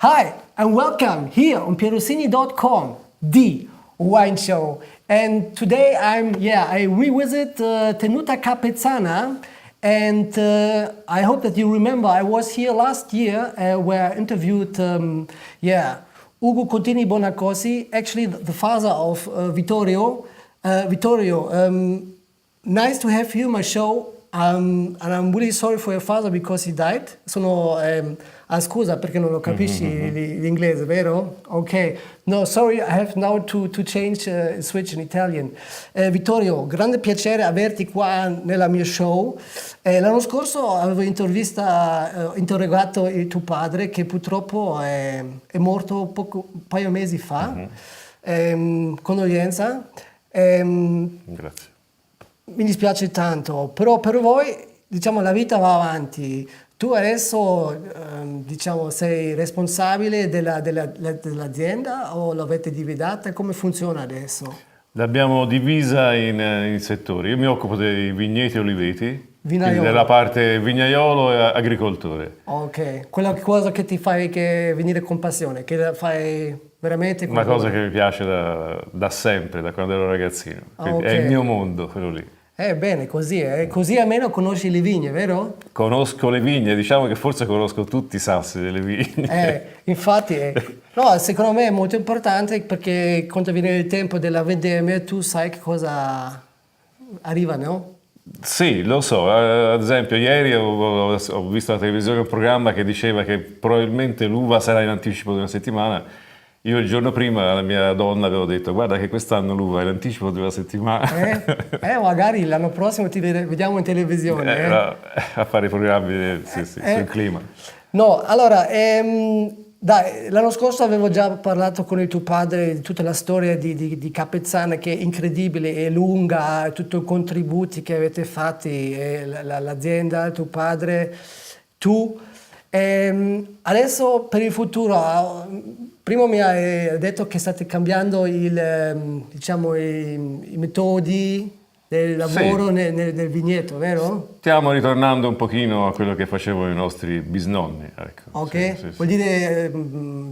Hi, and welcome here on pierrossini.com, the wine show. And today I revisit Tenuta Capezzana, and I hope that you remember I was here last year where I interviewed Ugo Contini Bonacosi, actually the father of Vittorio. Vittorio, nice to have you on my show. And I'm really sorry for your father because he died. Scusa perché non lo capisci l'inglese, vero? Ok. No, sorry, I have now to change, switch in Italian. Vittorio, grande piacere averti qua nella mia show. L'anno scorso avevo interrogato il tuo padre che purtroppo è morto un paio di mesi fa. Condoglianza. Grazie. Mi dispiace tanto, però per voi, diciamo, la vita va avanti. Tu adesso, diciamo, sei responsabile dell'azienda o l'avete dividata? Come funziona adesso? L'abbiamo divisa in settori. Io mi occupo dei vigneti e oliveti, Vignaiolo. della parte vignaiolo e agricoltore. Ok, quella cosa che ti fai venire con passione, che fai veramente con Una cosa cuore. che mi piace da sempre, da quando ero ragazzino. Quindi ok. È il mio mondo, quello lì. Bene, così almeno conosci le vigne, vero? Conosco le vigne, diciamo che forse conosco tutti i sassi delle vigne. Infatti, no, secondo me è molto importante perché quando viene il tempo della vendemmia tu sai che cosa arriva, no? Sì, lo so. Ad esempio, ieri ho visto alla televisione un programma che diceva che probabilmente l'uva sarà in anticipo di una settimana. Io il giorno prima alla mia donna avevo detto guarda che quest'anno l'uva è in anticipo di una settimana. Magari l'anno prossimo ti vediamo in televisione. A fare i programmi sul clima. No, allora, dai, l'anno scorso avevo già parlato con il tuo padre di tutta la storia di Capezzana che è incredibile, è lunga, tutti i contributi che avete fatti, l'azienda, il tuo padre, tu. Adesso per il futuro, prima mi hai detto che state cambiando i metodi del lavoro Sì. nel vigneto, vero? Stiamo ritornando un pochino a quello che facevano i nostri bisnonni. Ecco. Ok, Sì. vuol dire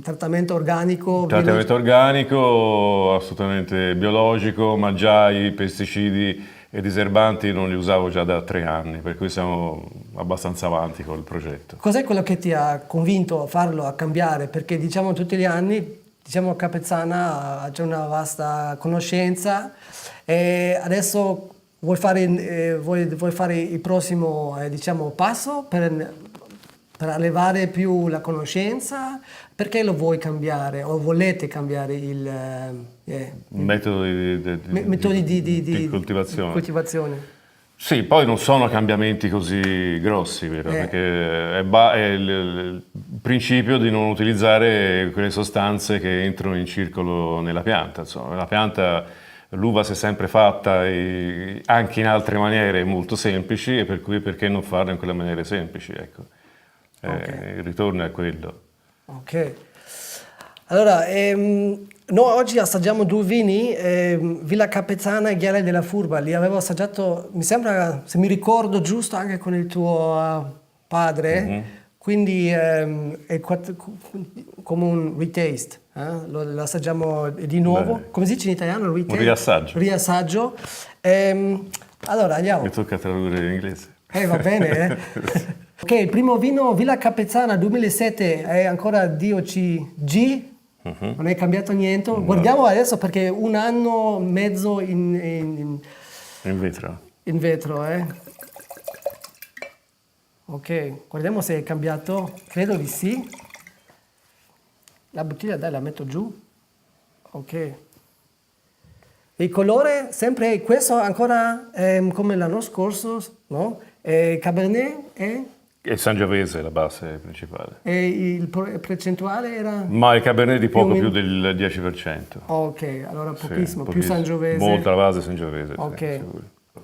trattamento organico? Trattamento organico, assolutamente biologico, ma già i pesticidi e diserbanti non li usavo già da 3 anni, per cui siamo abbastanza avanti col progetto. Cos'è quello che ti ha convinto a farlo, a cambiare? Perché diciamo tutti gli anni, diciamo Capezzana c'è una vasta conoscenza e adesso vuoi fare il prossimo diciamo, passo per elevare più la conoscenza? Perché lo vuoi cambiare o volete cambiare metodi di coltivazione? coltivazione? Sì, poi non sono cambiamenti così grossi, vero? Perché è il principio di non utilizzare quelle sostanze che entrano in circolo nella pianta. Insomma, la pianta, l'uva si è sempre fatta anche in altre maniere molto semplici e per cui perché non farlo in quelle maniere semplici, ecco. Il ritorno è quello. Ok. Allora, noi oggi assaggiamo 2 vini, Villa Capezzana e Ghiaia della Furba. Li avevo assaggiato, mi sembra, se mi ricordo giusto, anche con il tuo padre. Quindi è come un retaste. Lo assaggiamo di nuovo. Bene. Come si dice in italiano? Un riassaggio. Riassaggio. Allora, andiamo. Mi tocca tradurre in inglese. Va bene, Ok, il primo vino Villa Capezzana 2007 è ancora DOCG, non è cambiato niente. No. Guardiamo adesso perché è 1 anno e mezzo In vetro. in vetro. Ok, guardiamo se è cambiato, credo di sì. La bottiglia dai la metto giù. Ok. Il colore sempre questo ancora come l'anno scorso, no? Cabernet E Sangiovese è la base principale. e il percentuale era? Ma il Cabernet di poco Più o più del 10%. Ok, allora Sì, pochissimo, più pochissimo. Sangiovese. Molto la base Sangiovese. Ok. Sì, sicuro.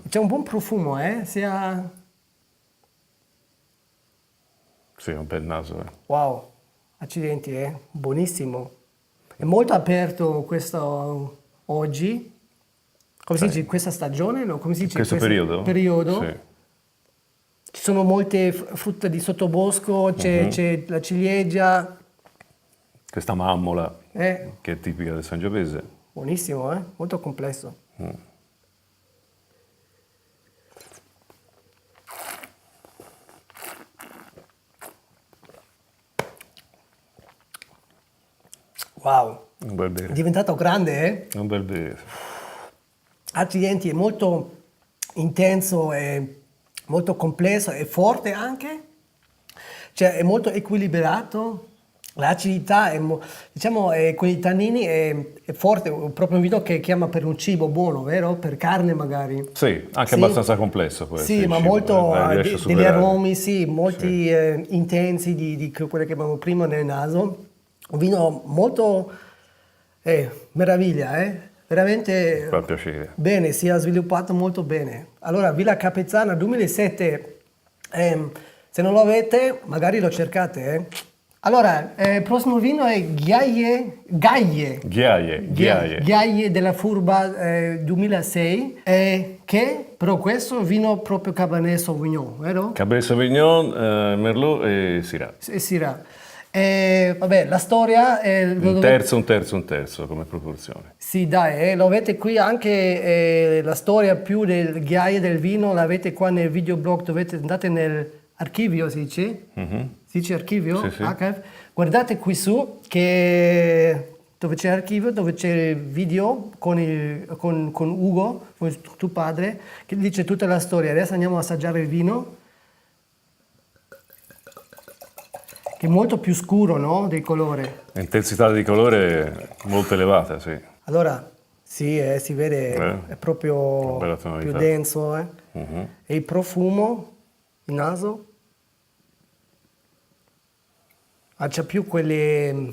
C'è un buon profumo, sia... Sì, un bel naso. Wow, accidenti, buonissimo. È molto aperto questo oggi. Come si dice, questa stagione? No? Come si dice? Questo periodo? Periodo. Sì. Ci sono molte frutta di sottobosco, c'è la ciliegia. questa mammola È che è tipica del Sangiovese. buonissimo, molto complesso. Wow, Un bel è bere. diventato grande, Un bel bere. Accidenti, è molto intenso, è molto complesso, è forte anche, cioè è molto equilibrato, l'acidità, diciamo, con i tannini è forte, è proprio un vino che chiama per un cibo buono, vero? Per carne magari. Sì, anche Sì. abbastanza complesso poi. Sì, ma molto riesce a degli superare. aromi, sì, molti intensi di quelli che abbiamo prima nel naso. Un vino molto meraviglia, veramente Fa piacere. bene, si è sviluppato molto bene. Allora, Villa Capezzana 2007, se non lo avete, magari lo cercate. Allora, il prossimo vino è Ghiaie della Furba 2006, che però questo è un vino proprio Cabernet Sauvignon, vero? Cabernet Sauvignon, Merlot e Syrah. Syrah. Vabbè, la storia è... Un terzo come proporzione. Sì, dai, lo avete qui anche la storia più del ghiaia del vino, l'avete qua nel videoblog, andate nell'archivio, si dice? Si dice archivio? Sì, sì. Archive. Guardate qui su, che dove c'è l'archivio, dove c'è il video con Ugo, con tuo padre, che dice tutta la storia. Adesso andiamo a assaggiare il vino, che è molto più scuro, no? Del colore. Intensità di colore molto elevata, sì. Allora, sì, si vede, è proprio bella più tonalità. denso. E il profumo, il naso, c'ha più quegli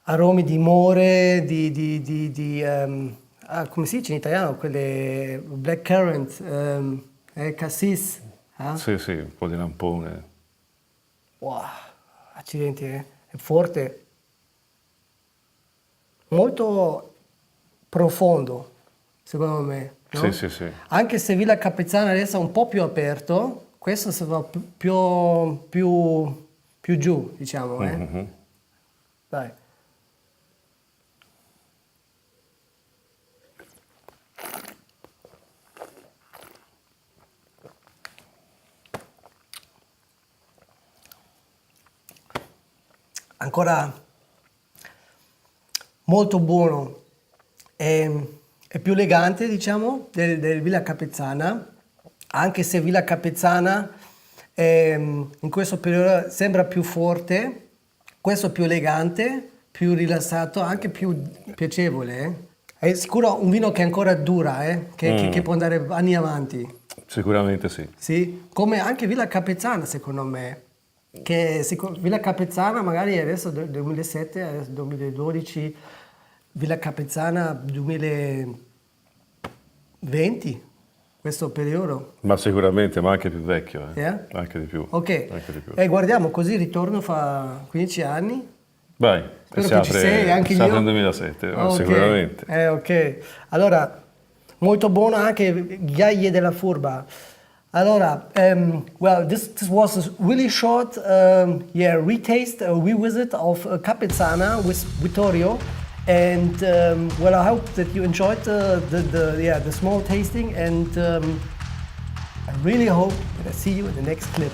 aromi di more, come si dice in italiano, quelle blackcurrant, cassis. Sì, sì, un po' di lampone. Wow, accidenti, è forte, molto profondo, secondo me. No? Sì, sì, sì. Anche se Villa Capezzana adesso è un po' più aperto, questo si va più giù, diciamo. Dai. Ancora molto buono, è più elegante, diciamo, del Villa Capezzana, anche se Villa Capezzana in questo periodo sembra più forte, questo è più elegante, più rilassato, anche più piacevole. È sicuro un vino che ancora dura, che può andare anni avanti. Sicuramente sì. Sì, come anche Villa Capezzana secondo me, che Villa Capezzana magari adesso del 2007, adesso 2012, Villa Capezzana 2020, questo periodo. Ma sicuramente, ma anche più vecchio. Yeah? Anche di più. Ok, Anche di più. Guardiamo così, ritorno fra 15 anni. Vai, Spero si che ci sei, anche si apre io. nel 2007, Ok, sicuramente. ok, allora, molto buono anche Ghiaie della Furba. Allora, well, this was a really short, retaste, revisit of Capezzana with Vittorio, and well, I hope that you enjoyed the small tasting, and I really hope that I see you in the next clip.